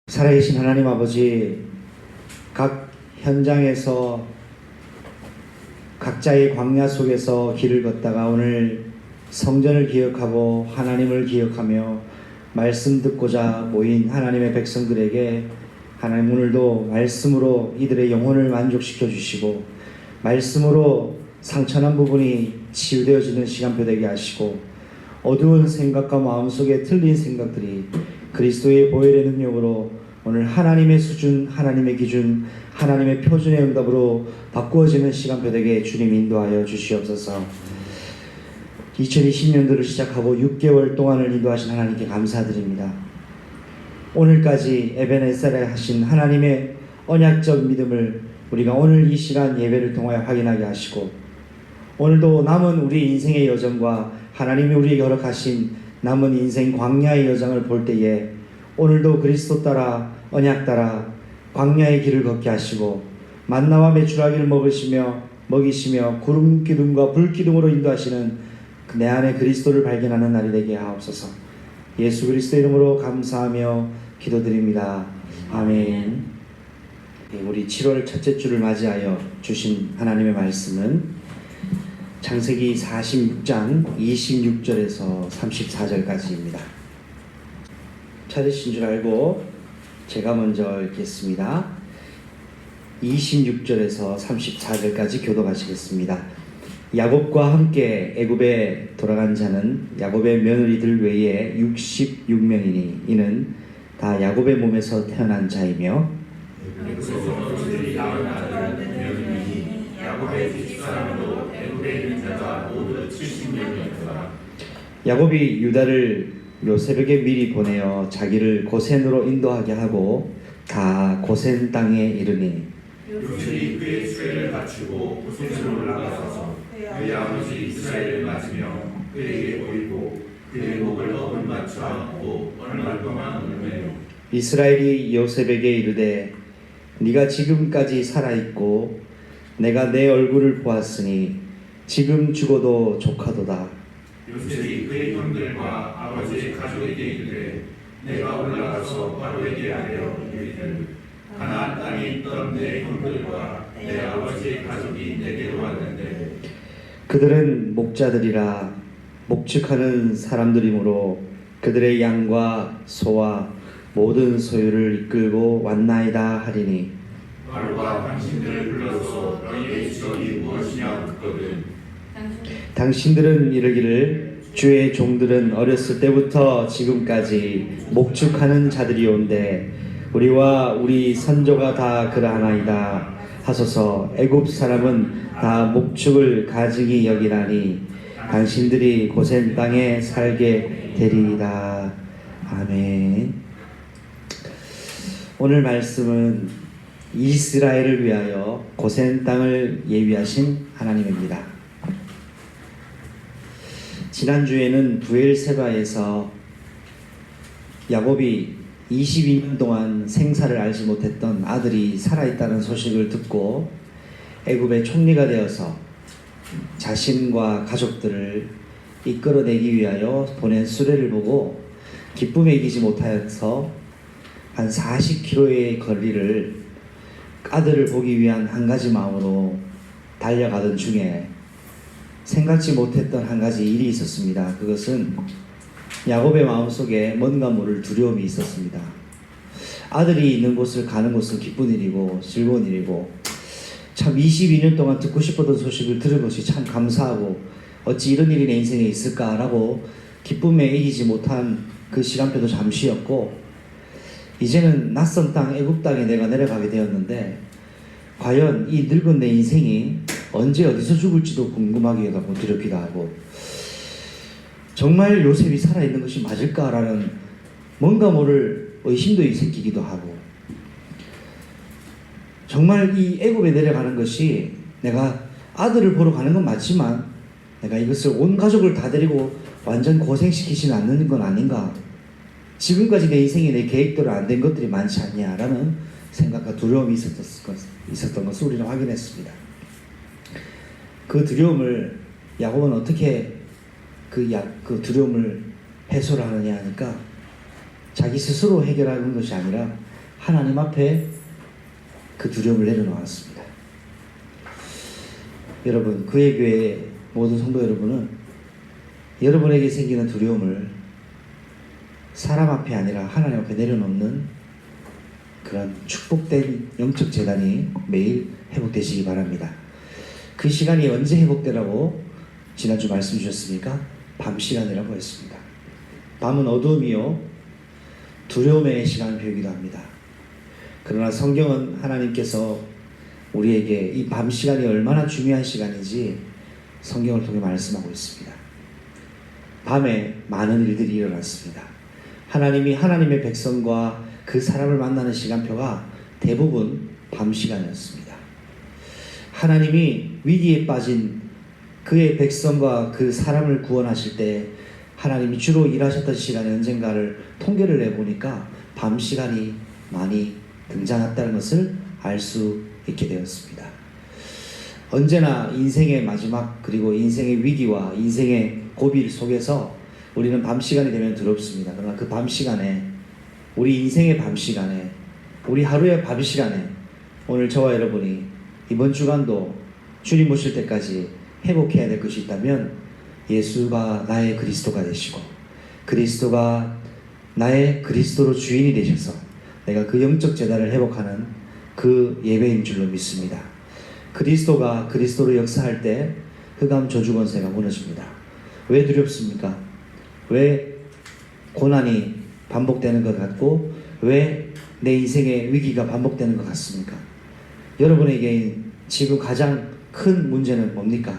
살아계신 하나님 아버지, 각 현장에서 각자의 광야 속에서 길을 걷다가 오늘 성전을 기억하고 하나님을 기억하며 말씀 듣고자 모인 하나님의 백성들에게 하나님 오늘도 말씀으로 이들의 영혼을 만족시켜 주시고 말씀으로 상처난 부분이 치유되어지는 시간표 되게 하시고 어두운 생각과 마음속에 틀린 생각들이 그리스도의 보혈의 능력으로 오늘 하나님의 수준, 하나님의 기준, 하나님의 표준의 응답으로 바꾸어지는 시간표 되게 주님 인도하여 주시옵소서. 2020년도를 시작하고 6개월 동안을 인도하신 하나님께 감사드립니다. 오늘까지 에베네셀에 하신 하나님의 언약적 믿음을 우리가 오늘 이 시간 예배를 통하여 확인하게 하시고 오늘도 남은 우리 인생의 여정과 하나님이 우리에게 허락하신 남은 인생 광야의 여정을 볼 때에 오늘도 그리스도 따라 언약 따라 광야의 길을 걷게 하시고 만나와 메추라기를 먹이시며 구름 기둥과 불 기둥으로 인도하시는 내 안에 그리스도를 발견하는 날이 되게 하옵소서. 예수 그리스도 이름으로 감사하며 기도드립니다. 아멘. 우리 7월 첫째 주를 맞이하여 주신 하나님의 말씀은 창세기 46장 26절에서 34절까지입니다. 찾으신 줄 알고 제가 먼저 읽겠습니다. 26절에서 34절까지 교독하시겠습니다. 야곱과 함께 애굽에 돌아간 자는 야곱의 며느리들 외에 66명이니 이는 다 야곱의 몸에서 태어난 자이며 야곱이 유다를 요셉에게 미리 보내어 자기를 고센으로 인도하게 하고 다 고센 땅에 이르니 요셉이 그의 수레를 갖추고 고센으로 올라가서 그의 아버지 이스라엘을 맞으며 그에게 보이고 그의 목을 업을 맞춰 안고 어느 날 동안 울매요. 이스라엘이 요셉에게 이르되 네가 지금까지 살아있고 내가 내 얼굴을 보았으니 지금 죽어도 족하도다. 요셉이 그의 형들과 아버지의 가족에게 이르되 내가 올라가서 바로에게 아뢰어 이르기를 가나안 땅에 있던 내 형들과 내 아버지의 가족이 내게로 왔는데 그들은 목자들이라 목축하는 사람들이므로 그들의 양과 소와 모든 소유를 이끌고 왔나이다 하리니 바로가 당신들을 불러서 너희의 직업이 무엇이냐 묻거든 당신들은 이르기를 주의 종들은 어렸을 때부터 지금까지 목축하는 자들이온데 우리와 우리 선조가 다 그러하나이다 하소서. 애굽 사람은 다 목축을 가증히 여기나니 당신들이 고센 땅에 살게 되리이다. 아멘. 오늘 말씀은 이스라엘을 위하여 고센 땅을 예비하신 하나님입니다. 지난주에는 브엘세바에서 야곱이 22년 동안 생사를 알지 못했던 아들이 살아있다는 소식을 듣고 애굽의 총리가 되어서 자신과 가족들을 이끌어내기 위하여 보낸 수레를 보고 기쁨에 이기지 못하여서 한 40km의 거리를 아들을 보기 위한 한 가지 마음으로 달려가던 중에 생각지 못했던 한 가지 일이 있었습니다. 그것은 야곱의 마음속에 뭔가 모를 두려움이 있었습니다. 아들이 있는 곳을 가는 것은 기쁜 일이고 즐거운 일이고 참 22년 동안 듣고 싶었던 소식을 들은 것이 참 감사하고 어찌 이런 일이 내 인생에 있을까라고 기쁨에 이기지 못한 그 시간표도 잠시였고 이제는 낯선 땅 애굽 땅에 내가 내려가게 되었는데 과연 이 늙은 내 인생이 언제 어디서 죽을지도 궁금하기도 하고 두렵기도 하고 정말 요셉이 살아있는 것이 맞을까라는 뭔가 모를 의심도 생기기도 하고 정말 이 애굽에 내려가는 것이 내가 아들을 보러 가는 건 맞지만 내가 이것을 온 가족을 다 데리고 완전 고생시키지는 않는 건 아닌가, 지금까지 내 인생에 내 계획대로 안 된 것들이 많지 않냐라는 생각과 두려움이 있었던 것을 우리는 확인했습니다. 그 두려움을 야곱은 어떻게 그 두려움을 해소를 하느냐 하니까 자기 스스로 해결하는 것이 아니라 하나님 앞에 그 두려움을 내려놓았습니다. 여러분, 그의 교회 모든 성도 여러분은 여러분에게 생기는 두려움을 사람 앞에 아니라 하나님 앞에 내려놓는 그런 축복된 영적 재단이 매일 회복되시기 바랍니다. 그 시간이 언제 회복되라고 지난주 말씀 주셨습니까? 밤 시간이라고 했습니다. 밤은 어두움이요 두려움의 시간을 배우기도 합니다. 그러나 성경은 하나님께서 우리에게 이 밤 시간이 얼마나 중요한 시간인지 성경을 통해 말씀하고 있습니다. 밤에 많은 일들이 일어났습니다. 하나님이 하나님의 백성과 그 사람을 만나는 시간표가 대부분 밤 시간이었습니다. 하나님이 위기에 빠진 그의 백성과 그 사람을 구원하실 때 하나님이 주로 일하셨던 시간이 언젠가를 통계를 내보니까 밤 시간이 많이 등장했다는 것을 알 수 있게 되었습니다. 언제나 인생의 마지막 그리고 인생의 위기와 인생의 고비 속에서 우리는 밤 시간이 되면 두렵습니다. 그러나 그 밤 시간에 우리 인생의 밤 시간에 우리 하루의 밤 시간에 오늘 저와 여러분이 이번 주간도 주님 오실 때까지 회복해야 될 것이 있다면 예수가 나의 그리스도가 되시고 그리스도가 나의 그리스도로 주인이 되셔서 내가 그 영적 재단을 회복하는 그 예배인 줄로 믿습니다. 그리스도가 그리스도로 역사할 때 흑암 저주 권세가 무너집니다. 왜 두렵습니까? 왜 고난이 반복되는 것 같고 왜 내 인생의 위기가 반복되는 것 같습니까? 여러분에게 지금 가장 큰 문제는 뭡니까?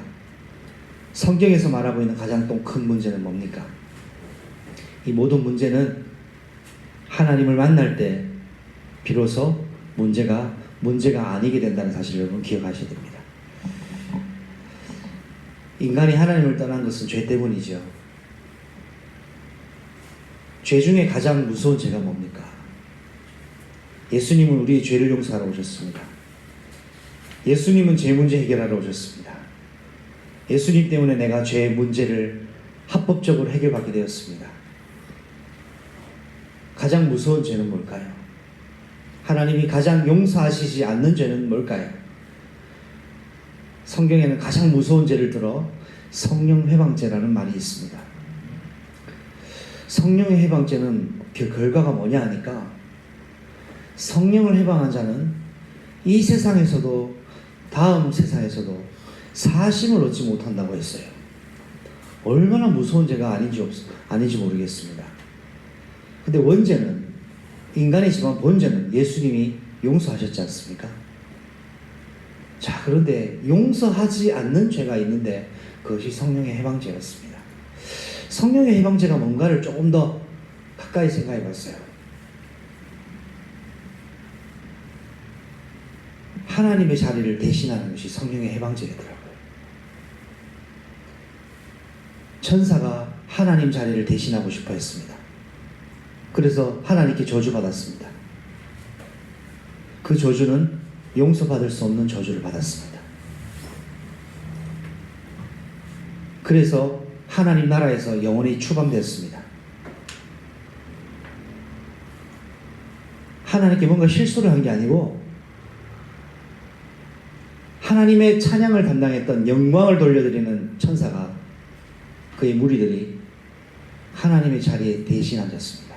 성경에서 말하고 있는 가장 또 큰 문제는 뭡니까? 이 모든 문제는 하나님을 만날 때 비로소 문제가 아니게 된다는 사실을 여러분 기억하셔야 됩니다. 인간이 하나님을 떠난 것은 죄 때문이죠. 죄 중에 가장 무서운 죄가 뭡니까? 예수님은 우리의 죄를 용서하러 오셨습니다. 예수님은 죄 문제 해결하러 오셨습니다. 예수님 때문에 내가 죄의 문제를 합법적으로 해결받게 되었습니다. 가장 무서운 죄는 뭘까요? 하나님이 가장 용서하시지 않는 죄는 뭘까요? 성경에는 가장 무서운 죄를 들어 성령 회방죄라는 말이 있습니다. 성령의 회방죄는 그 결과가 뭐냐 하니까 성령을 회방한 자는 이 세상에서도 다음 세상에서도 사심을 얻지 못한다고 했어요. 얼마나 무서운 죄가 아닌지 모르겠습니다. 근데 원죄는 인간이지만 본죄는 예수님이 용서하셨지 않습니까? 자, 그런데 용서하지 않는 죄가 있는데 그것이 성령의 해방죄였습니다. 성령의 해방죄가 뭔가를 조금 더 가까이 생각해 봤어요. 하나님의 자리를 대신하는 것이 성령의 해방죄더라고요. 천사가 하나님 자리를 대신하고 싶어 했습니다. 그래서 하나님께 저주받았습니다. 그 저주는 용서받을 수 없는 저주를 받았습니다. 그래서 하나님 나라에서 영원히 추방되었습니다. 하나님께 뭔가 실수를 한 게 아니고 하나님의 찬양을 담당했던 영광을 돌려드리는 천사가 그의 무리들이 하나님의 자리에 대신 앉았습니다.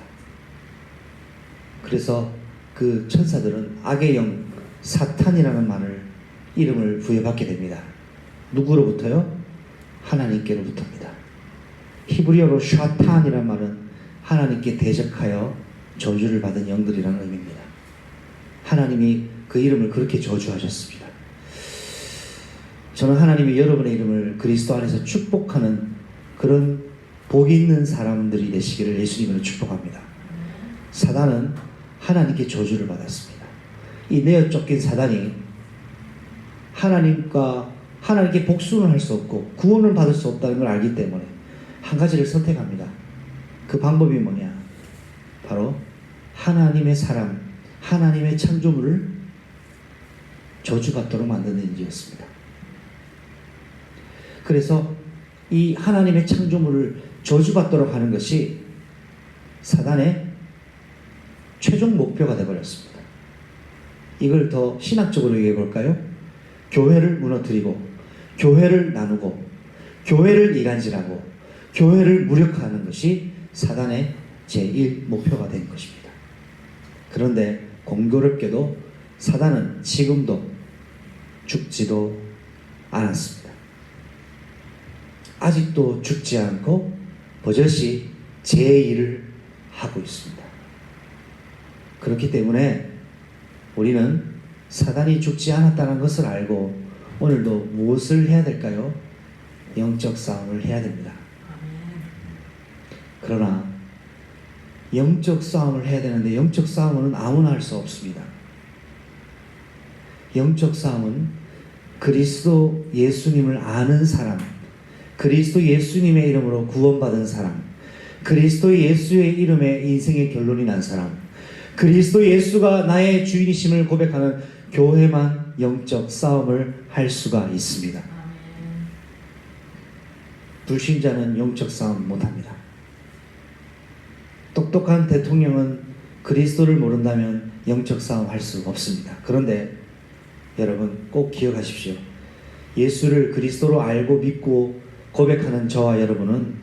그래서 그 천사들은 악의 영 사탄이라는 이름을 부여받게 됩니다. 누구로부터요? 하나님께로부터입니다. 히브리어로 샤탄이라는 말은 하나님께 대적하여 저주를 받은 영들이라는 의미입니다. 하나님이 그 이름을 그렇게 저주하셨습니다. 저는 하나님이 여러분의 이름을 그리스도 안에서 축복하는 그런 복이 있는 사람들이 되시기를 예수님으로 축복합니다. 사단은 하나님께 저주를 받았습니다. 이 내어 쫓긴 사단이 하나님께 복수는 할 수 없고 구원을 받을 수 없다는 걸 알기 때문에 한 가지를 선택합니다. 그 방법이 뭐냐? 바로 하나님의 사람, 하나님의 창조물을 저주받도록 만드는 일이었습니다. 그래서 이 하나님의 창조물을 저주받도록 하는 것이 사단의 최종 목표가 되어버렸습니다. 이걸 더 신학적으로 얘기해 볼까요? 교회를 무너뜨리고 교회를 나누고 교회를 이간질하고 교회를 무력화하는 것이 사단의 제1 목표가 된 것입니다. 그런데 공교롭게도 사단은 지금도 죽지도 않았습니다. 아직도 죽지 않고 버젓이 제1을 하고 있습니다. 그렇기 때문에 우리는 사단이 죽지 않았다는 것을 알고 오늘도 무엇을 해야 될까요? 영적 싸움을 해야 됩니다. 그러나 영적 싸움을 해야 되는데 영적 싸움은 아무나 할 수 없습니다. 영적 싸움은 그리스도 예수님을 아는 사람, 그리스도 예수님의 이름으로 구원받은 사람, 그리스도 예수의 이름에 인생의 결론이 난 사람, 그리스도 예수가 나의 주인이심을 고백하는 교회만 영적 싸움을 할 수가 있습니다. 불신자는 영적 싸움 못합니다. 똑똑한 대통령은 그리스도를 모른다면 영적 싸움 할 수 없습니다. 그런데 여러분 꼭 기억하십시오. 예수를 그리스도로 알고 믿고 고백하는 저와 여러분은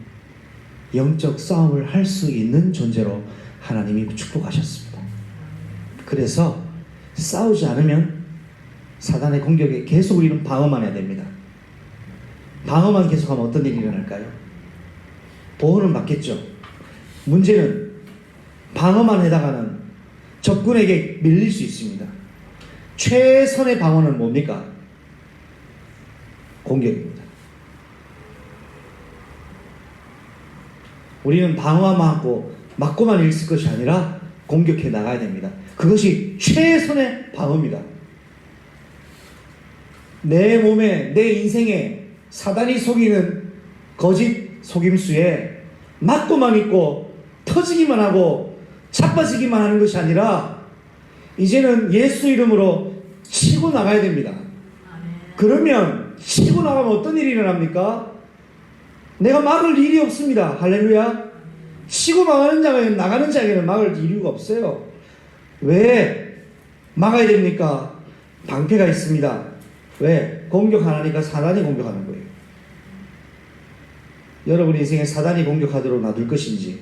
영적 싸움을 할 수 있는 존재로 하나님이 축복하셨습니다. 그래서 싸우지 않으면 사단의 공격에 계속 우리는 방어만 해야 됩니다. 방어만 계속하면 어떤 일이 일어날까요? 보호는 받겠죠. 문제는 방어만 하다가는 적군에게 밀릴 수 있습니다. 최선의 방어는 뭡니까? 공격입니다. 우리는 방어만 하고 맞고만 있을 것이 아니라 공격해 나가야 됩니다. 그것이 최선의 방어입니다. 내 몸에, 내 인생에 사단이 속이는 거짓 속임수에 맞고만 있고 터지기만 하고 자빠지기만 하는 것이 아니라 이제는 예수 이름으로 치고 나가야 됩니다. 그러면 치고 나가면 어떤 일이 일어납니까? 내가 막을 일이 없습니다. 할렐루야. 치고 나가는 자에게는 막을 이유가 없어요. 왜 막아야 됩니까? 방패가 있습니다. 왜? 공격하니까 사단이 공격하는 거예요. 여러분 인생에 사단이 공격하도록 놔둘 것인지,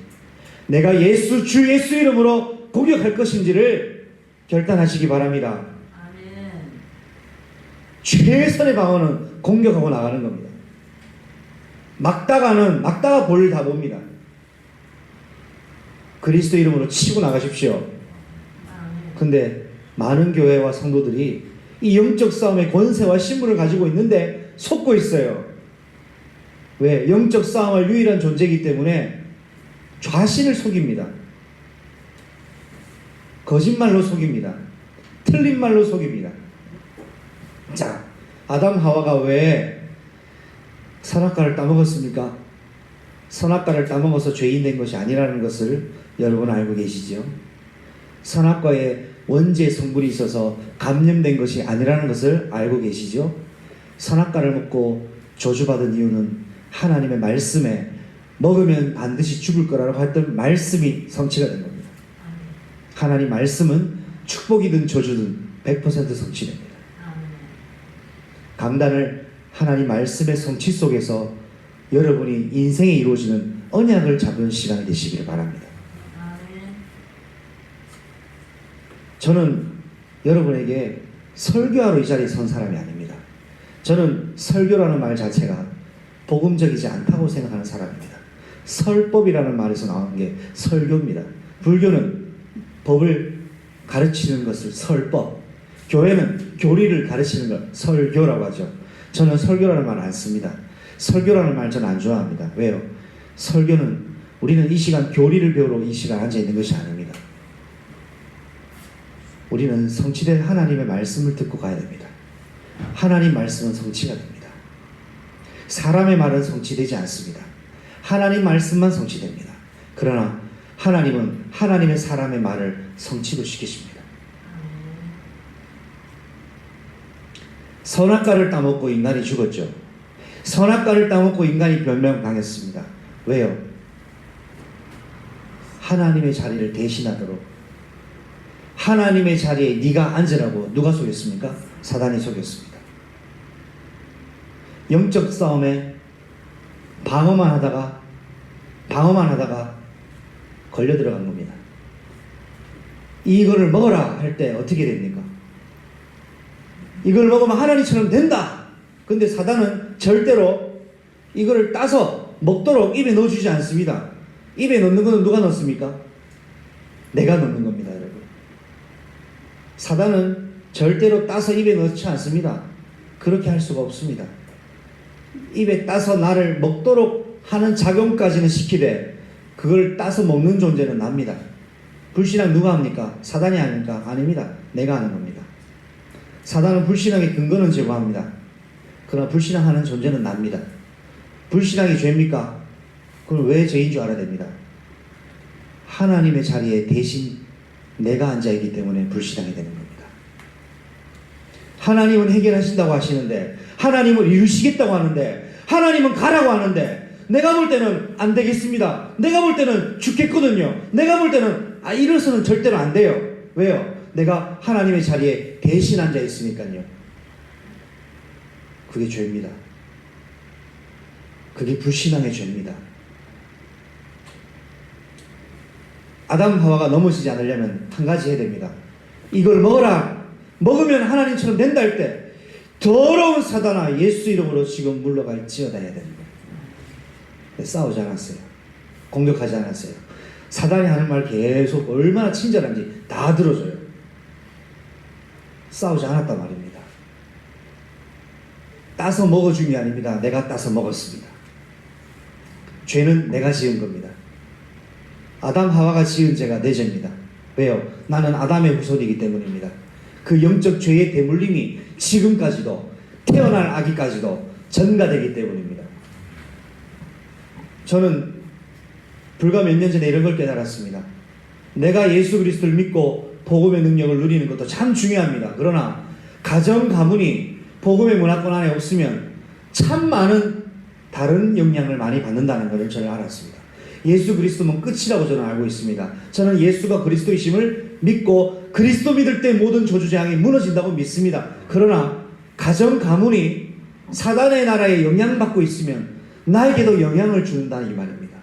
내가 주 예수 이름으로 공격할 것인지를 결단하시기 바랍니다. 아멘. 최선의 방어는 공격하고 나가는 겁니다. 막다가 볼일 다 봅니다. 그리스도 이름으로 치고 나가십시오. 근데 많은 교회와 성도들이 이 영적 싸움의 권세와 신분을 가지고 있는데 속고 있어요. 왜? 영적 싸움할 유일한 존재이기 때문에 자신을 속입니다. 거짓말로 속입니다. 틀린 말로 속입니다. 자, 아담 하와가 왜 선악과를 따먹었습니까? 선악과를 따먹어서 죄인 된 것이 아니라는 것을 여러분 알고 계시죠? 선악과에 원죄 성분이 있어서 감염된 것이 아니라는 것을 알고 계시죠? 선악과를 먹고 저주받은 이유는 하나님의 말씀에 먹으면 반드시 죽을 거라고 했던 말씀이 성취가 된 겁니다. 하나님 말씀은 축복이든 저주든 100% 성취됩니다. 강단을 하나님 말씀의 성취 속에서 여러분이 인생에 이루어지는 언약을 잡은 시간이 되시기를 바랍니다. 저는 여러분에게 설교하러 이 자리에 선 사람이 아닙니다. 저는 설교라는 말 자체가 복음적이지 않다고 생각하는 사람입니다. 설법이라는 말에서 나오는 게 설교입니다. 불교는 법을 가르치는 것을 설법, 교회는 교리를 가르치는 걸 설교라고 하죠. 저는 설교라는 말 안 씁니다. 설교라는 말 저는 안 좋아합니다. 왜요? 설교는 우리는 이 시간 교리를 배우러 이 시간 앉아 있는 것이 아닙니다. 우리는 성취된 하나님의 말씀을 듣고 가야 됩니다. 하나님 말씀은 성취가 됩니다. 사람의 말은 성취되지 않습니다. 하나님 말씀만 성취됩니다. 그러나 하나님은 하나님의 사람의 말을 성취도 시키십니다. 선악과를 따먹고 인간이 죽었죠. 선악과를 따먹고 인간이 변명당했습니다. 왜요? 하나님의 자리를 대신하도록, 하나님의 자리에 네가 앉으라고 누가 속였습니까? 사단이 속였습니다. 영적 싸움에 방어만 하다가 걸려 들어간 겁니다. 이거를 먹어라 할 때 어떻게 됩니까? 이걸 먹으면 하나님처럼 된다. 근데 사단은 절대로 이거를 따서 먹도록 입에 넣어주지 않습니다. 입에 넣는 것은 누가 넣습니까? 내가 넣는 겁니다, 여러분. 사단은 절대로 따서 입에 넣지 않습니다. 그렇게 할 수가 없습니다. 입에 따서 나를 먹도록 하는 작용까지는 시키되 그걸 따서 먹는 존재는 납니다. 불신앙 누가 합니까? 사단이 합니까? 아닙니다. 내가 하는 겁니다. 사단은 불신앙의 근거는 제공합니다. 그러나 불신앙하는 존재는 납니다. 불신앙이 죄입니까? 그럼 왜 죄인 줄 알아야 됩니다. 하나님의 자리에 대신 내가 앉아있기 때문에 불신앙이 되는 겁니다. 하나님은 해결하신다고 하시는데, 하나님은 이루시겠다고 하는데, 하나님은 가라고 하는데, 내가 볼 때는 안 되겠습니다. 내가 볼 때는 죽겠거든요. 내가 볼 때는 이래서는 절대로 안 돼요. 왜요? 내가 하나님의 자리에 대신 앉아 있으니까요. 그게 죄입니다. 그게 불신앙의 죄입니다. 아담 하와가 넘어지지 않으려면 한 가지 해야 됩니다. 이걸 먹어라. 먹으면 하나님처럼 된다 할 때 더러운 사단아 예수 이름으로 지금 물러갈지어다 해야 됩니다. 싸우지 않았어요. 공격하지 않았어요. 사단이 하는 말 계속 얼마나 친절한지 다 들어줘요. 싸우지 않았단 말입니다. 따서 먹어준 게 아닙니다. 내가 따서 먹었습니다. 죄는 내가 지은 겁니다. 아담 하와가 지은 죄가 내 죄입니다. 왜요? 나는 아담의 후손이기 때문입니다. 그 영적 죄의 대물림이 지금까지도 태어날 아기까지도 전가되기 때문입니다. 저는 불과 몇 년 전에 이런 걸 깨달았습니다. 내가 예수 그리스도를 믿고 복음의 능력을 누리는 것도 참 중요합니다. 그러나 가정 가문이 복음의 문화권 안에 없으면 참 많은 다른 영향을 많이 받는다는 것을 저는 알았습니다. 예수 그리스도는 끝이라고 저는 알고 있습니다. 저는 예수가 그리스도이심을 믿고 그리스도 믿을 때 모든 저주재앙이 무너진다고 믿습니다. 그러나 가정 가문이 사단의 나라에 영향받고 있으면 나에게도 영향을 준다는 이 말입니다.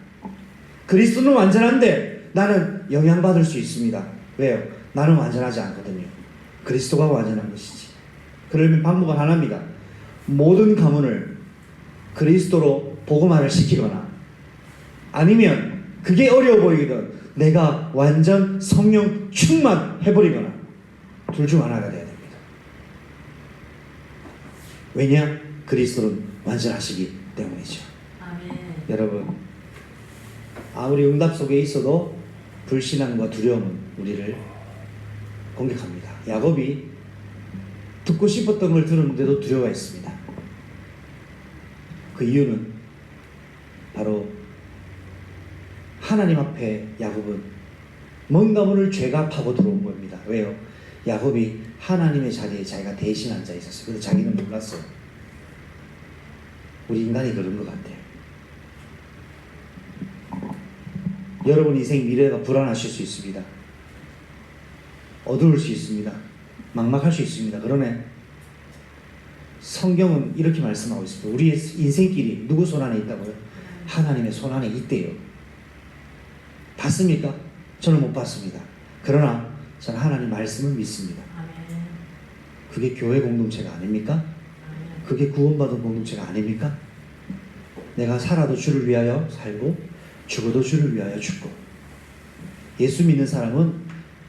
그리스도는 완전한데 나는 영향받을 수 있습니다. 왜요? 나는 완전하지 않거든요. 그리스도가 완전한 것이지. 그러면 방법은 하나입니다. 모든 가문을 그리스도로 복음화를 시키거나 아니면 그게 어려워 보이거든 내가 완전 성령 충만해버리거나 둘 중 하나가 돼야 됩니다. 왜냐? 그리스도는 완전하시기 때문이죠. 아멘. 여러분, 아무리 응답 속에 있어도 불신앙과 두려움은 우리를 공격합니다. 야곱이 듣고 싶었던 걸 들었는데도 두려워했습니다. 그 이유는 바로 하나님 앞에 야곱은 뭔가 모를 죄가 파고 들어온 겁니다. 왜요? 야곱이 하나님의 자리에 자기가 대신 앉아 있었어요. 근데 자기는 몰랐어요. 우리 인간이 그런 것 같아요. 여러분 인생 미래가 불안하실 수 있습니다. 어두울 수 있습니다. 막막할 수 있습니다. 그러나 성경은 이렇게 말씀하고 있습니다. 우리의 인생길이 누구 손 안에 있다고요? 하나님의 손 안에 있대요. 봤습니까? 저는 못 봤습니다. 그러나 저는 하나님 말씀을 믿습니다. 아멘. 그게 교회 공동체가 아닙니까? 아멘. 그게 구원받은 공동체가 아닙니까? 내가 살아도 주를 위하여 살고 죽어도 주를 위하여 죽고 예수 믿는 사람은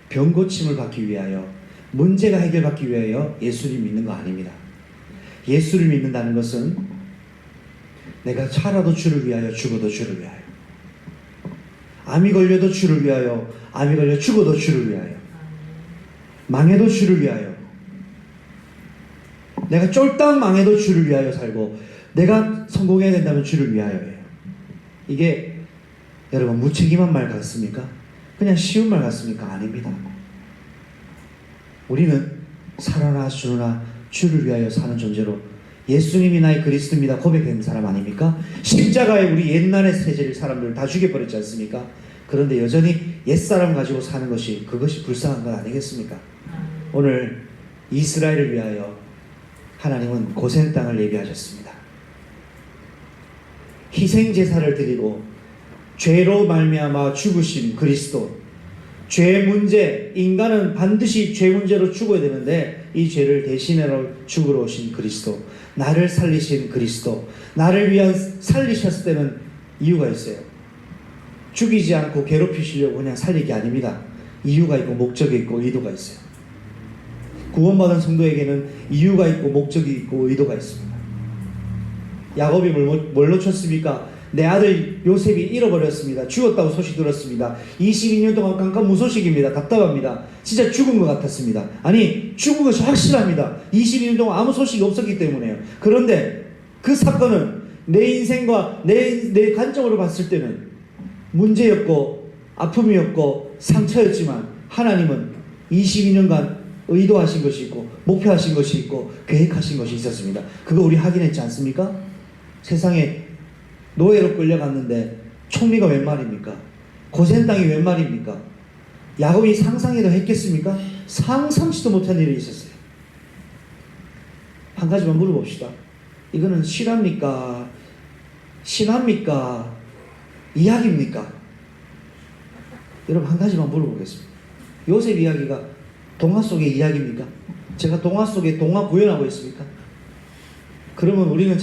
병 고침을 받기 위하여 문제가 해결받기 위하여 예수를 믿는 거 아닙니다. 예수를 믿는다는 것은 내가 살아도 주를 위하여 죽어도 주를 위하여 암이 걸려도 주를 위하여 암이 걸려 죽어도 주를 위하여 망해도 주를 위하여 내가 쫄딱 망해도 주를 위하여 살고 내가 성공해야 된다면 주를 위하여예요. 이게 여러분 무책임한 말 같습니까? 그냥 쉬운 말 같습니까? 아닙니다. 우리는 살아나 주나 주를 위하여 사는 존재로 예수님이 나의 그리스도입니다 고백한 사람 아닙니까? 십자가에 우리 옛날의 세제를 사람들 다 죽여버렸지 않습니까? 그런데 여전히 옛사람 가지고 사는 것이 그것이 불쌍한 건 아니겠습니까? 오늘 이스라엘을 위하여 하나님은 고센 땅을 예비하셨습니다. 희생 제사를 드리고 죄로 말미암아 죽으신 그리스도, 죄 문제, 인간은 반드시 죄 문제로 죽어야 되는데 이 죄를 대신하러 죽으러 오신 그리스도, 나를 살리신 그리스도, 나를 위한 살리셨을 때는 이유가 있어요. 죽이지 않고 괴롭히시려고 그냥 살리기 아닙니다. 이유가 있고 목적이 있고 의도가 있어요. 구원받은 성도에게는 이유가 있고 목적이 있고 의도가 있습니다. 야곱이 뭘 놓쳤습니까? 내 아들 요셉이 잃어버렸습니다. 죽었다고 소식 들었습니다. 22년 동안 깜깜무소식입니다. 답답합니다. 진짜 죽은 것 같았습니다. 아니, 죽은 것이 확실합니다. 22년 동안 아무 소식이 없었기 때문에요. 그런데 그 사건은 내 인생과 내 관점으로 봤을 때는 문제였고 아픔이었고 상처였지만 하나님은 22년간 의도하신 것이 있고 목표하신 것이 있고 계획하신 것이 있었습니다. 그거 우리 확인했지 않습니까? 세상에 노예로 끌려갔는데 총리가 웬 말입니까? 고센 땅이 웬 말입니까? 야곱이 상상해도 했겠습니까? 상상치도 못한 일이 있었어요. 한 가지만 물어봅시다. 이거는 실화입니까? 신화입니까? 이야기입니까? 여러분 한 가지만 물어보겠습니다. 요셉 이야기가 동화 속의 이야기입니까? 제가 동화 속에 동화 구현하고 있습니까? 그러면 우리는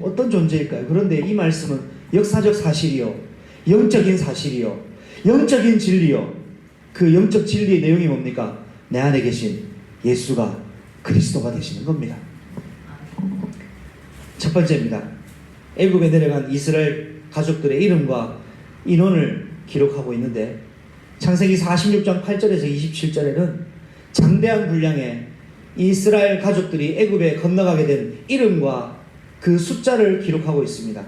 어떤 존재일까요? 그런데 이 말씀은 역사적 사실이요, 영적인 사실이요, 영적인 진리요. 그 영적 진리의 내용이 뭡니까? 내 안에 계신 예수가 그리스도가 되시는 겁니다. 첫 번째입니다. 애굽에 내려간 이스라엘 가족들의 이름과 인원을 기록하고 있는데 창세기 46장 8절에서 27절에는 장대한 분량의 이스라엘 가족들이 애굽에 건너가게 된 이름과 그 숫자를 기록하고 있습니다.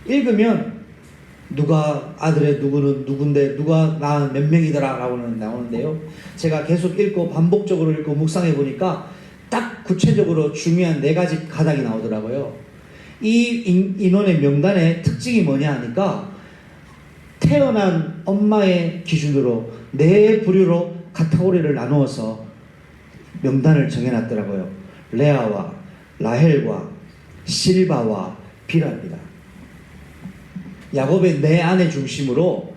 읽으면 누가 아들의 누구는 누군데 누가 낳은 몇 명이더라 라고는 나오는데요. 제가 계속 읽고 반복적으로 읽고 묵상해 보니까 딱 구체적으로 중요한 4가지 가닥이 나오더라고요. 이 인원의 명단의 특징이 뭐냐 하니까 태어난 엄마의 기준으로 4부류로 카테고리를 나누어서 명단을 정해놨더라고요. 레아와 라헬과 실바와 빌하입니다. 야곱의 내 아내 중심으로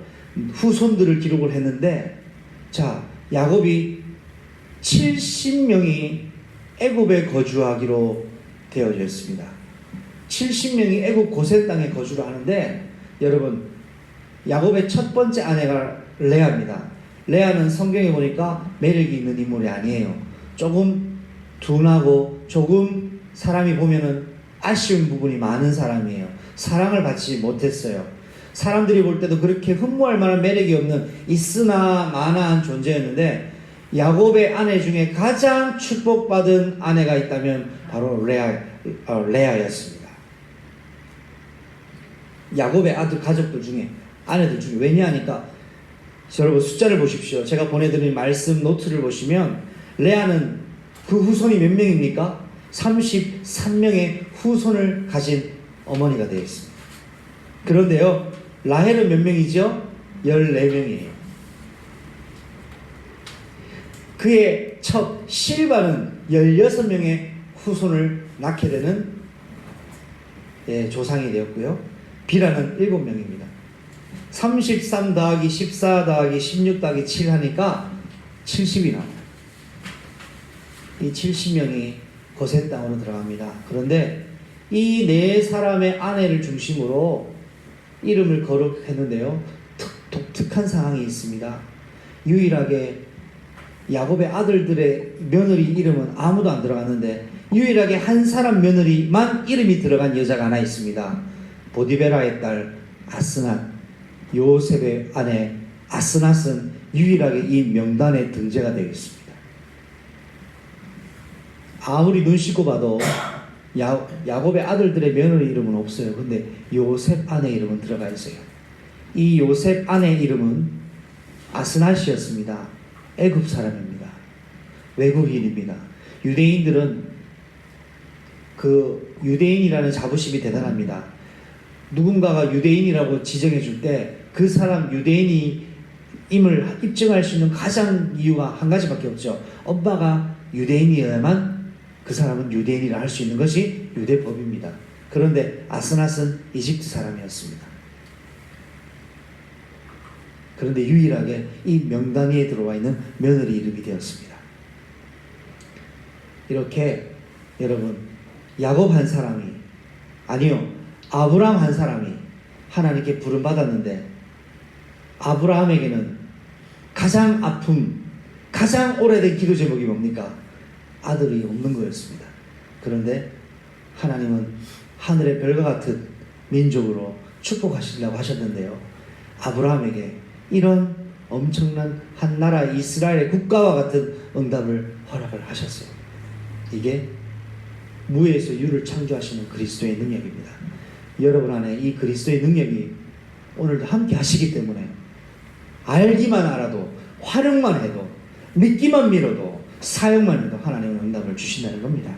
후손들을 기록을 했는데, 자, 야곱이 70명이 애굽에 거주하기로 되어져 있습니다. 70명이 애굽 고센 땅에 거주를 하는데, 여러분, 야곱의 첫 번째 아내가 레아입니다. 레아는 성경에 보니까 매력이 있는 인물이 아니에요. 조금 둔하고 조금 사람이 보면은 아쉬운 부분이 많은 사람이에요. 사랑을 받지 못했어요. 사람들이 볼 때도 그렇게 흠모할 만한 매력이 없는 있으나 마나한 존재였는데, 야곱의 아내 중에 가장 축복받은 아내가 있다면 바로 레아였습니다. 야곱의 아들 가족들 중에, 아내들 중에. 왜냐하니까 여러분 숫자를 보십시오. 제가 보내드린 말씀 노트를 보시면 레아는 그 후손이 몇 명입니까? 33명의 후손을 가진 어머니가 되어 있습니다. 그런데요, 라헬은 몇 명이죠? 14명이에요. 그의 첫 실바는 16명의 후손을 낳게 되는 조상이 되었고요. 비라는 7명입니다. 33 더하기 14 더하기 16 더하기 7 하니까 70이 나옵니다. 이 70명이 고센 땅으로 들어갑니다. 그런데 이 4사람의 아내를 중심으로 이름을 거룩했는데요, 독특한 상황이 있습니다. 유일하게 야곱의 아들들의 며느리 이름은 아무도 안 들어갔는데 유일하게 한 사람 며느리만 이름이 들어간 여자가 하나 있습니다. 보디베라의 딸 아스낫, 요셉의 아내 아스낫은 유일하게 이 명단에 등재가 되어 있습니다. 아무리 눈 씻고 봐도 야곱의 아들들의 며느리 이름은 없어요. 근데 요셉 아내 이름은 들어가 있어요. 이 요셉 아내 이름은 아스낫이었습니다. 애굽 사람입니다. 외국인입니다. 유대인들은 그 유대인이라는 자부심이 대단합니다. 누군가가 유대인이라고 지정해 줄 때 그 사람 유대인임을 입증할 수 있는 가장 이유가 한 가지밖에 없죠. 엄마가 유대인이어야만 그 사람은 유대인이라 할 수 있는 것이 유대법입니다. 그런데 아스낫은 이집트 사람이었습니다. 그런데 유일하게 이 명단 위에 들어와 있는 며느리 이름이 되었습니다. 이렇게 여러분, 야곱 한 사람이, 아니요, 아브라함 한 사람이 하나님께 부름받았는데 아브라함에게는 가장 아픈, 가장 오래된 기도 제목이 뭡니까? 아들이 없는 거였습니다. 그런데 하나님은 하늘의 별과 같은 민족으로 축복하시려고 하셨는데요, 아브라함에게 이런 엄청난 한 나라 이스라엘의 국가와 같은 응답을 허락을 하셨어요. 이게 무에서 유를 창조하시는 그리스도의 능력입니다. 여러분 안에 이 그리스도의 능력이 오늘도 함께 하시기 때문에 알기만 알아도, 활용만 해도, 믿기만 믿어도, 사용만 해도 하나님은 응답을 주신다는 겁니다.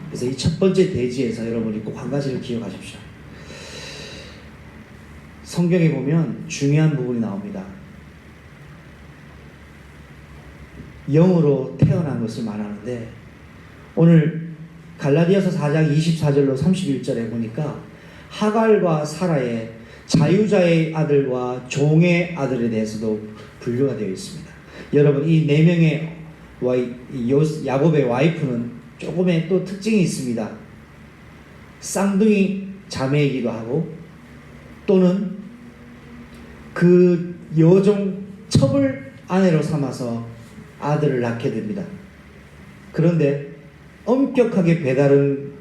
그래서 이 첫 번째 대지에서 여러분이 꼭 한 가지를 기억하십시오. 성경에 보면 중요한 부분이 나옵니다. 영으로 태어난 것을 말하는데, 오늘 갈라디아서 4장 24절로 31절에 보니까 하갈과 사라의 자유자의 아들과 종의 아들에 대해서도 분류가 되어 있습니다. 여러분, 이 네 명의 야곱의 와이프는 조금의 또 특징이 있습니다. 쌍둥이 자매이기도 하고, 또는 그 여종 첩을 아내로 삼아서 아들을 낳게 됩니다. 그런데 엄격하게 배다른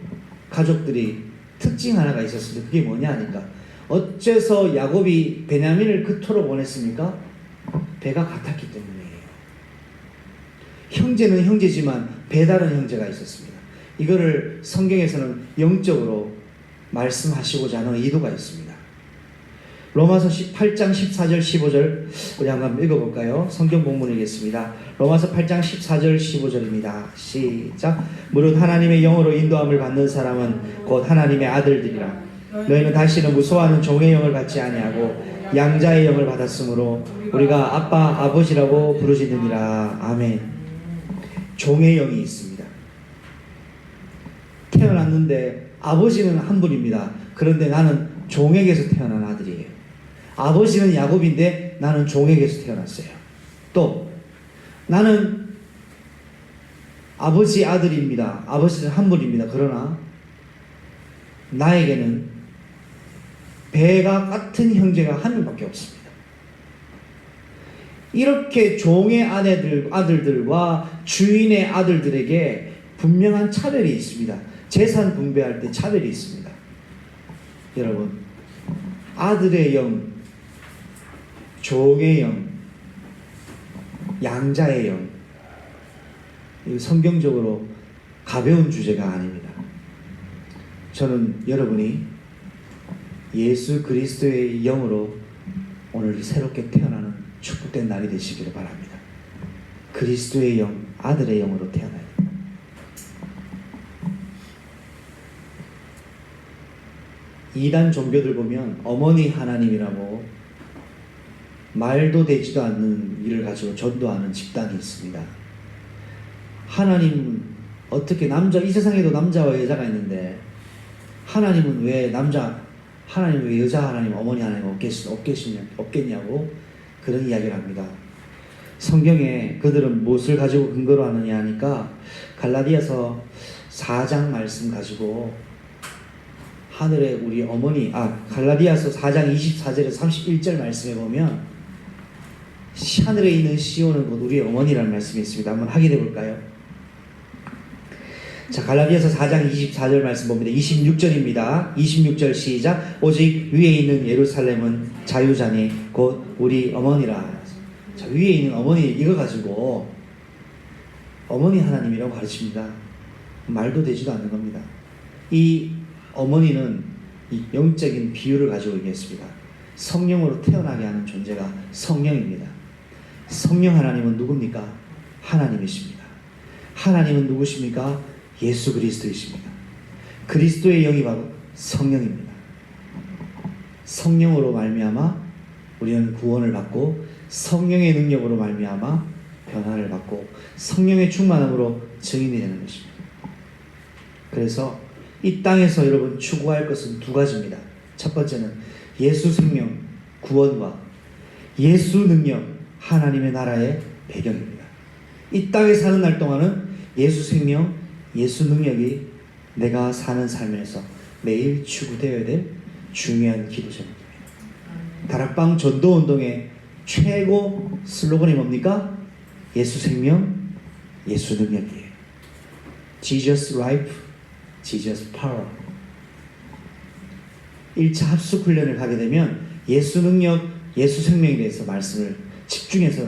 가족들이 특징 하나가 있었습니다. 그게 뭐냐 하니까, 어째서 야곱이 베냐민을 그토록 원했습니까? 배가 같았기 때문이에요. 형제는 형제지만 배다른 형제가 있었습니다. 이거를 성경에서는 영적으로 말씀하시고자 하는 의도가 있습니다. 로마서 8장 14절 15절 우리 한번 읽어볼까요? 성경 본문이겠습니다. 로마서 8장 14절 15절입니다. 시작. 무릇 하나님의 영으로 인도함을 받는 사람은 곧 하나님의 아들들이라. 너희는 다시는 무서워하는 종의 영을 받지 아니하고 양자의 영을 받았으므로 우리가 아빠 아버지라고 부르짖느니라. 아멘. 종의 영이 있습니다. 태어났는데 아버지는 한 분입니다. 그런데 나는 종에게서 태어난 아들이에요. 아버지는 야곱인데 나는 종에게서 태어났어요. 또 나는 아버지 아들입니다. 아버지는 한 분입니다. 그러나 나에게는 배가 같은 형제가 한 명밖에 없습니다. 이렇게 종의 아들들과 주인의 아들들에게 분명한 차별이 있습니다. 재산 분배할 때 차별이 있습니다. 여러분, 아들의 영, 종의 영, 양자의 영, 이 성경적으로 가벼운 주제가 아닙니다. 저는 여러분이 예수 그리스도의 영으로 오늘 새롭게 태어나는 축복된 날이 되시기를 바랍니다. 그리스도의 영, 아들의 영으로 태어나야 됩니다. 이단 종교들 보면 어머니 하나님이라고 말도 되지도 않는 일을 가지고 전도하는 집단이 있습니다. 하나님 어떻게 이 세상에도 남자와 여자가 있는데 하나님은 왜 하나님 왜 여자 하나님, 어머니 하나님 없겠냐고 그런 이야기를 합니다. 성경에 그들은 무엇을 가지고 근거로 하느냐 하니까 갈라디아서 4장 말씀 가지고 하늘에 우리 어머니, 갈라디아서 4장 24절에서 31절 말씀에 보면 하늘에 있는 시온은 곧 우리의 어머니라는 말씀이 있습니다. 한번 확인해 볼까요? 자, 갈라디아서 4장 24절 말씀 봅니다. 26절입니다. 26절 시작. 오직 위에 있는 예루살렘은 자유자니 곧 우리 어머니라. 자, 위에 있는 어머니 이거 가지고 어머니 하나님이라고 가르칩니다. 말도 되지도 않는 겁니다. 이 어머니는 이 영적인 비유를 가지고 얘기했습니다. 성령으로 태어나게 하는 존재가 성령입니다. 성령 하나님은 누굽니까? 하나님이십니다. 하나님은 누구십니까? 예수 그리스도이십니다. 그리스도의 영이 바로 성령입니다. 성령으로 말미암아 우리는 구원을 받고 성령의 능력으로 말미암아 변화를 받고 성령의 충만함으로 증인이 되는 것입니다. 그래서 이 땅에서 여러분 추구할 것은 두 가지입니다. 첫 번째는 예수 생명 구원과 예수 능력 하나님의 나라의 배경입니다. 이 땅에 사는 날 동안은 예수 생명 예수 능력이 내가 사는 삶에서 매일 추구되어야 될 중요한 기도 제목입니다. 다락방 전도운동의 최고 슬로건이 뭡니까? 예수 생명, 예수 능력이에요. Jesus life, Jesus power. 1차 합숙 훈련을 가게 되면 예수 능력, 예수 생명에 대해서 말씀을 집중해서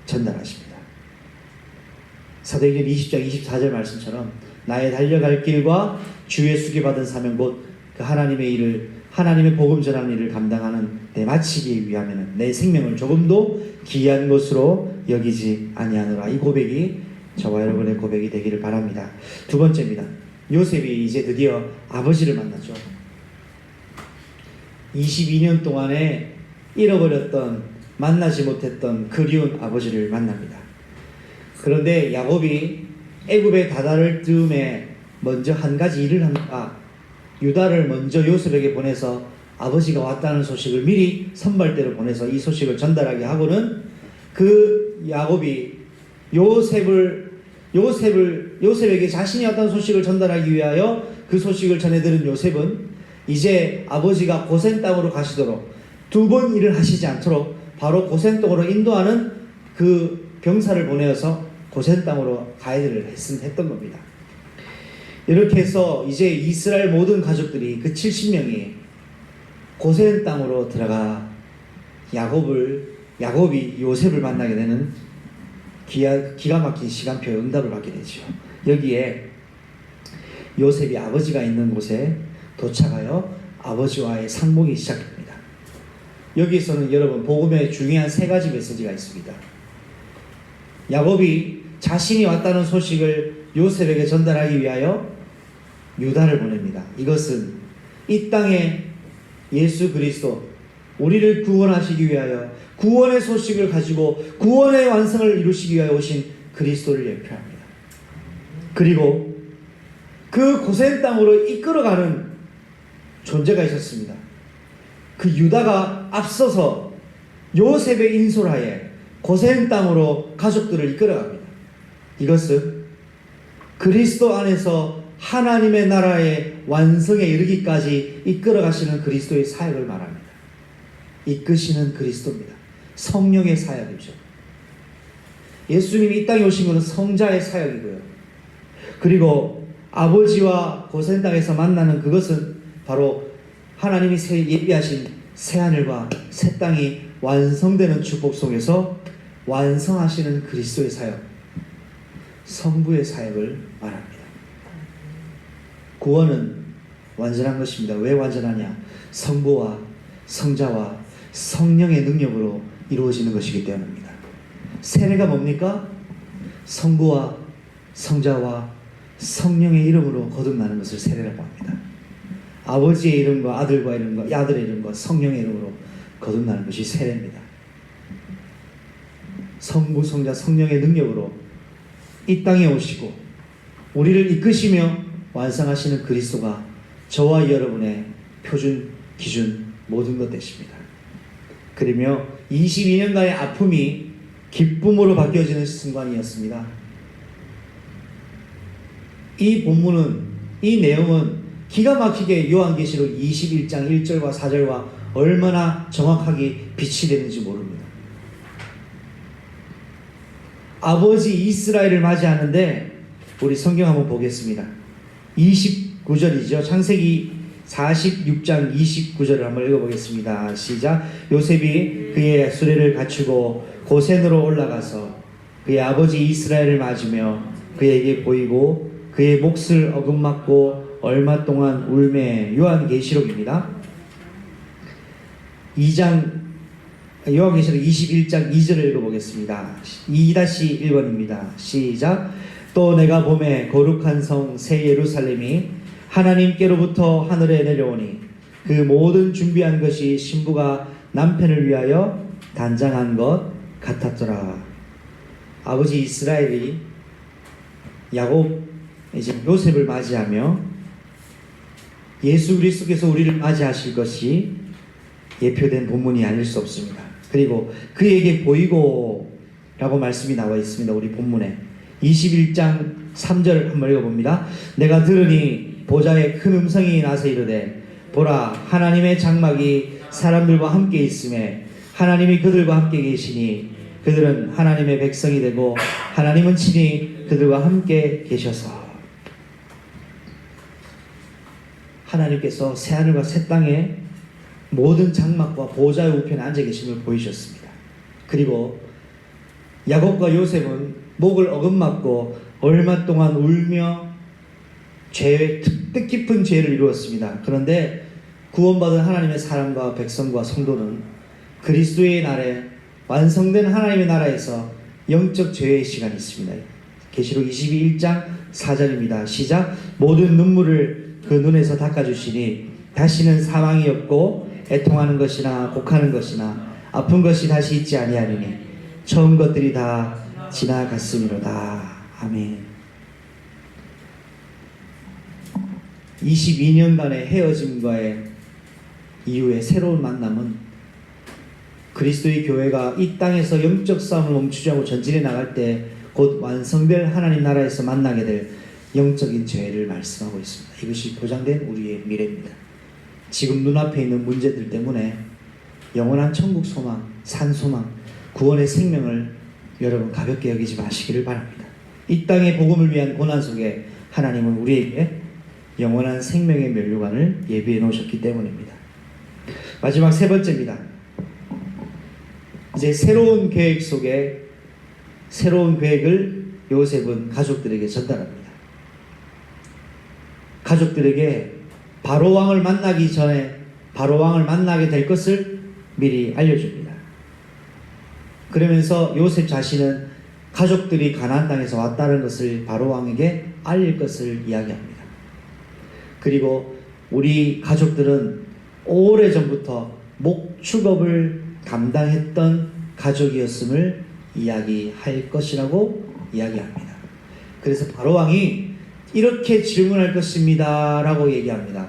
전달하십니다. 사도행전 20장 24절 말씀처럼 나의 달려갈 길과 주의 수기 받은 사명 곧 그 하나님의 일을 하나님의 복음 전하는 일을 감당하는 데 마치기 위하면 내 생명을 조금도 귀한 것으로 여기지 아니하노라. 이 고백이 저와 여러분의 고백이 되기를 바랍니다. 두 번째입니다. 요셉이 이제 드디어 아버지를 만나죠. 22년 동안에 잃어버렸던 만나지 못했던 그리운 아버지를 만납니다. 그런데 야곱이 애굽에 다다를 즈음에 먼저 한 가지 일을 합니다. 유다를 먼저 요셉에게 보내서 아버지가 왔다는 소식을 미리 선발대로 보내서 이 소식을 전달하게 하고는 그 야곱이 요셉에게 자신이 왔다는 소식을 전달하기 위하여 그 소식을 전해들은 요셉은 이제 아버지가 고센 땅으로 가시도록 두 번 일을 하시지 않도록 바로 고센 땅으로 인도하는 그 병사를 보내어서 고센 땅으로 가이드를 했던 겁니다. 이렇게 해서 이제 이스라엘 모든 가족들이 그 70명이 고센 땅으로 들어가 야곱이 요셉을 만나게 되는 기가 막힌 시간표에 응답을 받게 되죠. 여기에 요셉이 아버지가 있는 곳에 도착하여 아버지와의 상봉이 시작됩니다. 여기서는 여러분 복음의 중요한 세 가지 메시지가 있습니다. 야곱이 자신이 왔다는 소식을 요셉에게 전달하기 위하여 유다를 보냅니다. 이것은 이 땅에 예수 그리스도 우리를 구원하시기 위하여 구원의 소식을 가지고 구원의 완성을 이루시기 위하여 오신 그리스도를 예표합니다. 그리고 그 고센 땅으로 이끌어가는 존재가 있었습니다. 그 유다가 앞서서 요셉의 인솔하에 고센 땅으로 가족들을 이끌어갑니다. 이것은 그리스도 안에서 하나님의 나라의 완성에 이르기까지 이끌어가시는 그리스도의 사역을 말합니다. 이끄시는 그리스도입니다. 성령의 사역이죠. 예수님이 이 땅에 오신 것은 성자의 사역이고요. 그리고 아버지와 고센 땅에서 만나는 그것은 바로 하나님이 예비하신 새하늘과 새 땅이 완성되는 축복 속에서 완성하시는 그리스도의 사역, 성부의 사역을 말합니다. 구원은 완전한 것입니다. 왜 완전하냐? 성부와 성자와 성령의 능력으로 이루어지는 것이기 때문입니다. 세례가 뭡니까? 성부와 성자와 성령의 이름으로 거듭나는 것을 세례라고 합니다. 아버지의 이름과 아들과 이름과 아들의 이름과 성령의 이름으로 거듭나는 것이 세례입니다. 성부, 성자, 성령의 능력으로 이 땅에 오시고 우리를 이끄시며 완성하시는 그리스도가 저와 여러분의 표준, 기준, 모든 것 되십니다. 그러며 22년간의 아픔이 기쁨으로 바뀌어지는 순간이었습니다. 이 본문은, 이 내용은 기가 막히게 요한계시록 21장 1절과 4절과 얼마나 정확하게 빛이 되는지 모릅니다. 아버지 이스라엘을 맞이하는데 우리 성경 한번 보겠습니다. 29절이죠. 창세기 46장 29절을 한번 읽어보겠습니다. 시작. 요셉이 그의 수레를 갖추고 고센으로 올라가서 그의 아버지 이스라엘을 맞으며 그에게 보이고 그의 몫을 어긋맞고 얼마 동안 울매. 요한계시록입니다. 요한계시록 21장 2절을 읽어보겠습니다. 2-1번입니다. 시작. 또 내가 보매 거룩한 성 새 예루살렘이 하나님께로부터 하늘에 내려오니 그 모든 준비한 것이 신부가 남편을 위하여 단장한 것 같았더라. 아버지 이스라엘이 야곱 이제 요셉을 맞이하며 예수 그리스도께서 우리를 맞이하실 것이 예표된 본문이 아닐 수 없습니다. 그리고 그에게 보이고 라고 말씀이 나와 있습니다. 우리 본문에 21장 3절 한번 읽어봅니다. 내가 들으니 보좌에 큰 음성이 나서 이르되 보라 하나님의 장막이 사람들과 함께 있음에 하나님이 그들과 함께 계시니 그들은 하나님의 백성이 되고 하나님은 친히 그들과 함께 계셔서 하나님께서 새하늘과 새 땅에 모든 장막과 보좌의 우편에 앉아 계심을 보이셨습니다. 그리고 야곱과 요셉은 목을 어긋맞고 얼마 동안 울며 뜻깊은 죄를 이루었습니다. 그런데 구원받은 하나님의 사람과 백성과 성도는 그리스도의 날에 완성된 하나님의 나라에서 영적 죄의 시간이 있습니다. 계시록 22장 4절입니다. 시작. 모든 눈물을 그 눈에서 닦아주시니 다시는 사망이 없고 애통하는 것이나 곡하는 것이나 아픈 것이 다시 있지 아니하리니 처음 것들이 다 지나갔음이로다. 아멘. 22년간의 헤어짐과의 이후에 새로운 만남은 그리스도의 교회가 이 땅에서 영적 싸움을 멈추지 않고 전진해 나갈 때 곧 완성될 하나님 나라에서 만나게 될 영적인 죄를 말씀하고 있습니다. 이것이 보장된 우리의 미래입니다. 지금 눈앞에 있는 문제들 때문에 영원한 천국 소망, 산 소망, 구원의 생명을 여러분 가볍게 여기지 마시기를 바랍니다. 이 땅의 복음을 위한 고난 속에 하나님은 우리에게 영원한 생명의 면류관을 예비해 놓으셨기 때문입니다. 마지막 세 번째입니다. 이제 새로운 계획 속에 새로운 계획을 요셉은 가족들에게 전달합니다. 가족들에게 바로 왕을 만나기 전에 바로 왕을 만나게 될 것을 미리 알려줍니다. 그러면서 요셉 자신은 가족들이 가나안 땅에서 왔다는 것을 바로 왕에게 알릴 것을 이야기합니다. 그리고 우리 가족들은 오래전부터 목축업을 감당했던 가족이었음을 이야기할 것이라고 이야기합니다. 그래서 바로 왕이 이렇게 질문할 것입니다 라고 얘기합니다.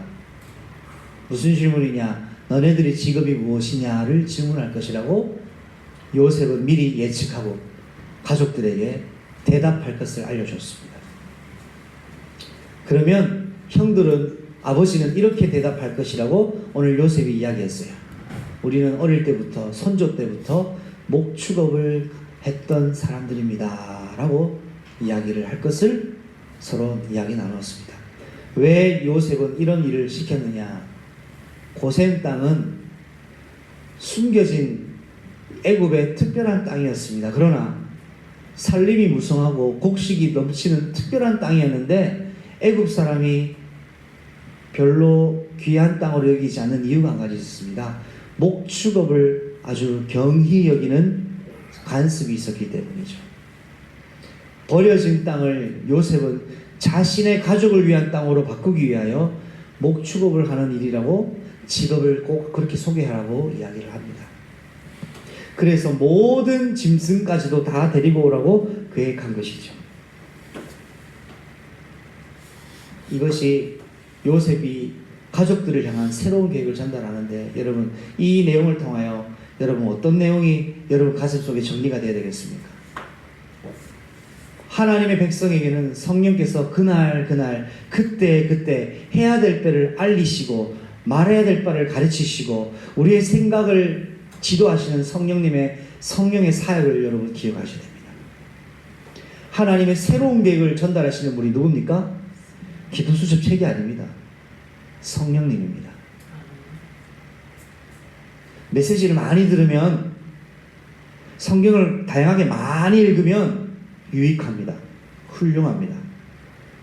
무슨 질문이냐? 너네들의 직업이 무엇이냐를 질문할 것이라고 요셉은 미리 예측하고 가족들에게 대답할 것을 알려줬습니다. 그러면 형들은 아버지는 이렇게 대답할 것이라고 오늘 요셉이 이야기했어요. 우리는 어릴 때부터 선조 때부터 목축업을 했던 사람들입니다 라고 이야기를 할 것을 서로 이야기 나눴습니다. 왜 요셉은 이런 일을 시켰느냐? 고센 땅은 숨겨진 애굽의 특별한 땅이었습니다. 그러나 살림이 무성하고 곡식이 넘치는 특별한 땅이었는데 애굽 사람이 별로 귀한 땅으로 여기지 않는 이유가 한 가지 있었습니다. 목축업을 아주 경히 여기는 관습이 있었기 때문이죠. 버려진 땅을 요셉은 자신의 가족을 위한 땅으로 바꾸기 위하여 목축업을 하는 일이라고 직업을 꼭 그렇게 소개하라고 이야기를 합니다. 그래서 모든 짐승까지도 다 데리고 오라고 계획한 것이죠. 이것이 요셉이 가족들을 향한 새로운 계획을 전달하는데 여러분 이 내용을 통하여 여러분 어떤 내용이 여러분 가슴속에 정리가 되어야 되겠습니까? 하나님의 백성에게는 성령께서 그날 그때 해야 될 때를 알리시고 말해야 될 바를 가르치시고 우리의 생각을 지도하시는 성령의 사역을 여러분 기억하셔야 됩니다. 하나님의 새로운 계획을 전달하시는 분이 누굽니까? 기도수첩 책이 아닙니다. 성령님입니다. 메시지를 많이 들으면 성경을 다양하게 많이 읽으면 유익합니다. 훌륭합니다.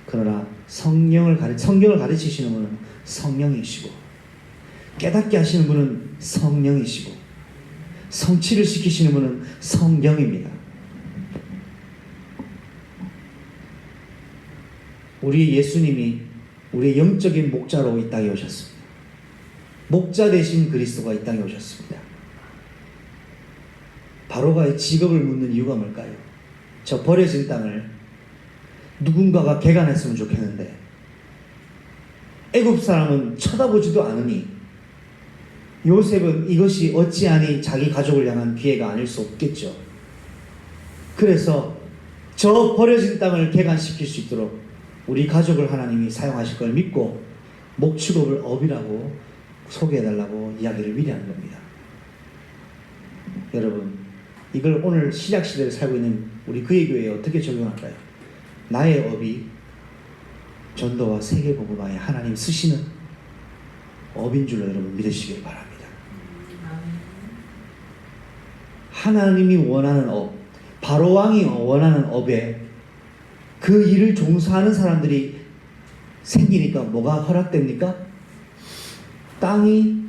그러나 성경을 가르치시는 분은 성령이시고 깨닫게 하시는 분은 성령이시고 성취를 시키시는 분은 성령입니다. 우리 예수님이 우리의 영적인 목자로 이 땅에 오셨습니다. 목자 되신 그리스도가 이 땅에 오셨습니다. 바로가 직업을 묻는 이유가 뭘까요? 저 버려진 땅을 누군가가 개간했으면 좋겠는데 애굽 사람은 쳐다보지도 않으니 요셉은 이것이 어찌하니 자기 가족을 향한 기회가 아닐 수 없겠죠. 그래서 저 버려진 땅을 개간시킬 수 있도록 우리 가족을 하나님이 사용하실 걸 믿고 목축업을 업이라고 소개해달라고 이야기를 미리 하는 겁니다. 여러분, 이걸 오늘 신약시대를 살고 있는 우리 그의 교회에 어떻게 적용할까요? 나의 업이 전도와 세계복음화에 하나님 쓰시는 업인 줄로 여러분 믿으시길 바랍니다. 하나님이 원하는 업, 바로왕이 원하는 업에 그 일을 종사하는 사람들이 생기니까 뭐가 허락됩니까? 땅이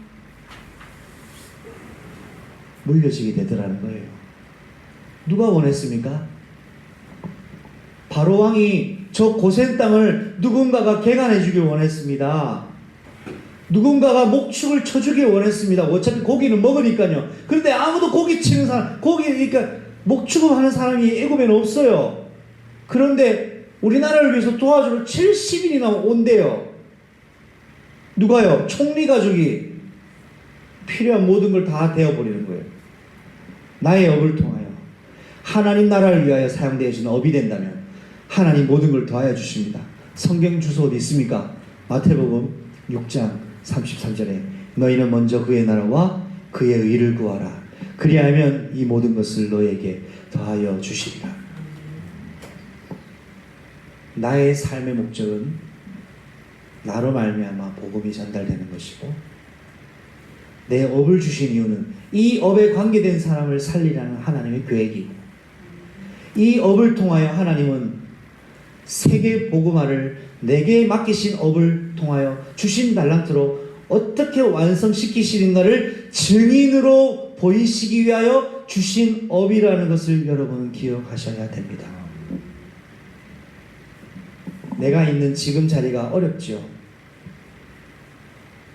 물려지게 되더라는 거예요. 누가 원했습니까? 바로왕이 저 고센 땅을 누군가가 개간해 주길 원했습니다. 누군가가 목축을 쳐주길 원했습니다. 어차피 고기는 먹으니까요. 그런데 아무도 고기 치는 사람, 그러니까 목축을 하는 사람이 애굽에는 없어요. 그런데 우리나라를 위해서 도와주러 70인이나 온대요. 누가요? 총리 가족이 필요한 모든 걸 다 되어버리는 거예요. 나의 업을 통하여 하나님 나라를 위하여 사용되어지는 업이 된다면 하나님 모든 걸 더하여 주십니다. 성경 주소 어디 있습니까? 마태복음 6장 33절에 너희는 먼저 그의 나라와 그의 의를 구하라. 그리하면 이 모든 것을 너에게 더하여 주시리라. 나의 삶의 목적은 나로 말미암아 복음이 전달되는 것이고 내 업을 주신 이유는 이 업에 관계된 사람을 살리라는 하나님의 계획이고 이 업을 통하여 하나님은 세계 복음화를 내게 맡기신 업을 통하여 주신 달란트로 어떻게 완성시키시는가를 증인으로 보이시기 위하여 주신 업이라는 것을 여러분은 기억하셔야 됩니다. 내가 있는 지금 자리가 어렵죠.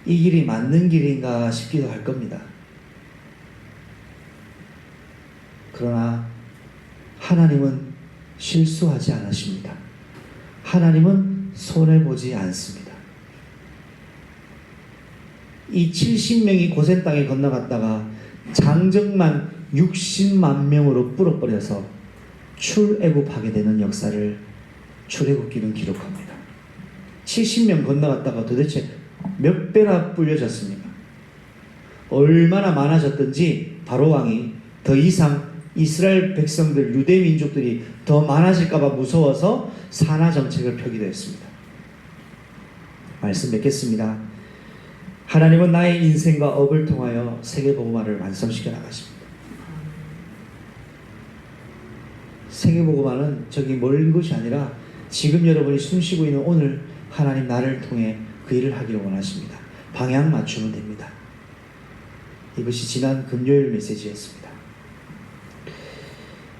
이 길이 맞는 길인가 싶기도 할 겁니다. 그러나 하나님은 실수하지 않으십니다. 하나님은 손해보지 않습니다. 이 70명이 고센 땅에 건너갔다가 장정만 60만 명으로 불어버려서 출애굽하게 되는 역사를 출애굽기는 기록합니다. 70명 건너갔다가 도대체 몇 배나 불려졌습니까? 얼마나 많아졌든지 바로왕이 더 이상 이스라엘 백성들, 유대 민족들이 더 많아질까봐 무서워서 산하 정책을 펴기도 했습니다. 말씀 맺겠습니다. 하나님은 나의 인생과 업을 통하여 세계복음화를 완성시켜 나가십니다. 세계복음화는 저기 멀은 것이 아니라 지금 여러분이 숨쉬고 있는 오늘 하나님 나를 통해 그 일을 하기를 원하십니다. 방향 맞추면 됩니다. 이것이 지난 금요일 메시지였습니다.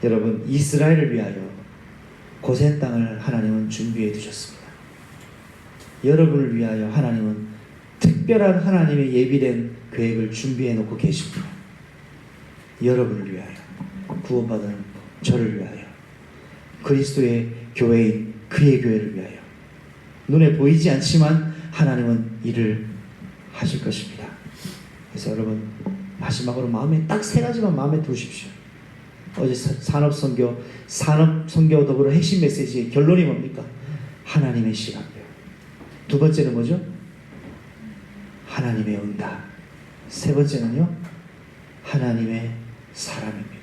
여러분, 이스라엘을 위하여 고센 땅을 하나님은 준비해 두셨습니다. 여러분을 위하여 하나님은 특별한 하나님의 예비된 계획을 준비해 놓고 계십니다. 여러분을 위하여, 구원받은 저를 위하여, 그리스도의 교회인 그의 교회를 위하여 눈에 보이지 않지만 하나님은 일을 하실 것입니다. 그래서 여러분 마지막으로 마음에 딱 세 가지만 마음에 두십시오. 어제 산업선교 더불어 핵심 메시지의 결론이 뭡니까? 하나님의 시간표. 두 번째는 뭐죠? 하나님의 응답. 세 번째는요? 하나님의 사람입니다.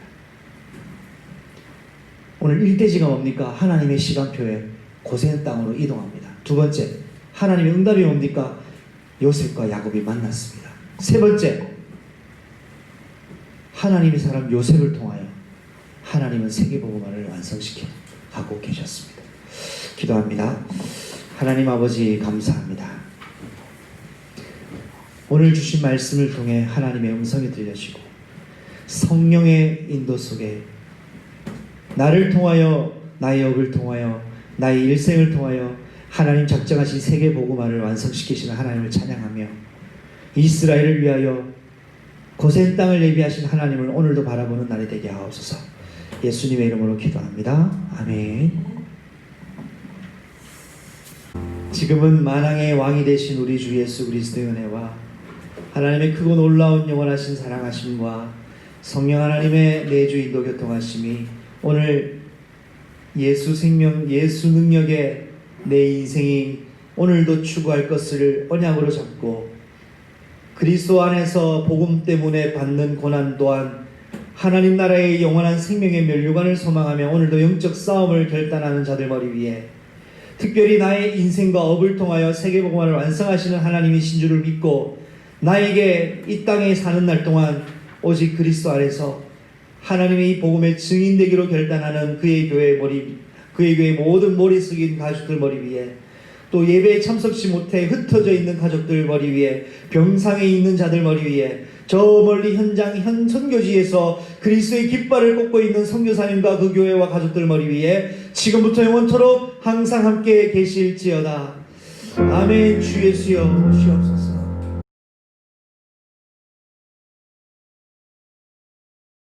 오늘 1대지가 뭡니까? 하나님의 시간표에 고센 땅으로 이동합니다. 두 번째, 하나님의 응답이 뭡니까? 요셉과 야곱이 만났습니다. 세 번째, 하나님의 사람 요셉을 통하여 하나님은 세계복음화를 완성시켜 가고 계셨습니다. 기도합니다. 하나님 아버지 감사합니다. 오늘 주신 말씀을 통해 하나님의 음성이 들려지고 성령의 인도 속에 나를 통하여 나의 업을 통하여 나의 일생을 통하여 하나님 작정하신 세계복음화를 완성시키시는 하나님을 찬양하며 이스라엘을 위하여 고센 땅을 예비하신 하나님을 오늘도 바라보는 날이 되게 하옵소서. 예수님의 이름으로 기도합니다. 아멘. 지금은 만왕의 왕이 되신 우리 주 예수 그리스도의 은혜와 하나님의 크고 놀라운 영원하신 사랑하심과 성령 하나님의 내주 인도 교통하심이 오늘 예수 생명, 예수 능력의 내 인생이 오늘도 추구할 것을 언약으로 잡고 그리스도 안에서 복음 때문에 받는 고난 또한 하나님 나라의 영원한 생명의 면류관을 소망하며 오늘도 영적 싸움을 결단하는 자들 머리 위에 특별히 나의 인생과 업을 통하여 세계복음화를 완성하시는 하나님이신 줄을 믿고 나에게 이 땅에 사는 날 동안 오직 그리스도 안에서 하나님의 이 복음의 증인되기로 결단하는 그의 교회 모든 머리 숙인 가족들 머리 위에 또 예배에 참석치 못해 흩어져 있는 가족들 머리 위에 병상에 있는 자들 머리 위에 저 멀리 현 선교지에서 그리스도의 깃발을 꽂고 있는 선교사님과 그 교회와 가족들 머리 위에 지금부터 영원토록 항상 함께 계실지어다. 아멘. 주 예수여 오시옵소서.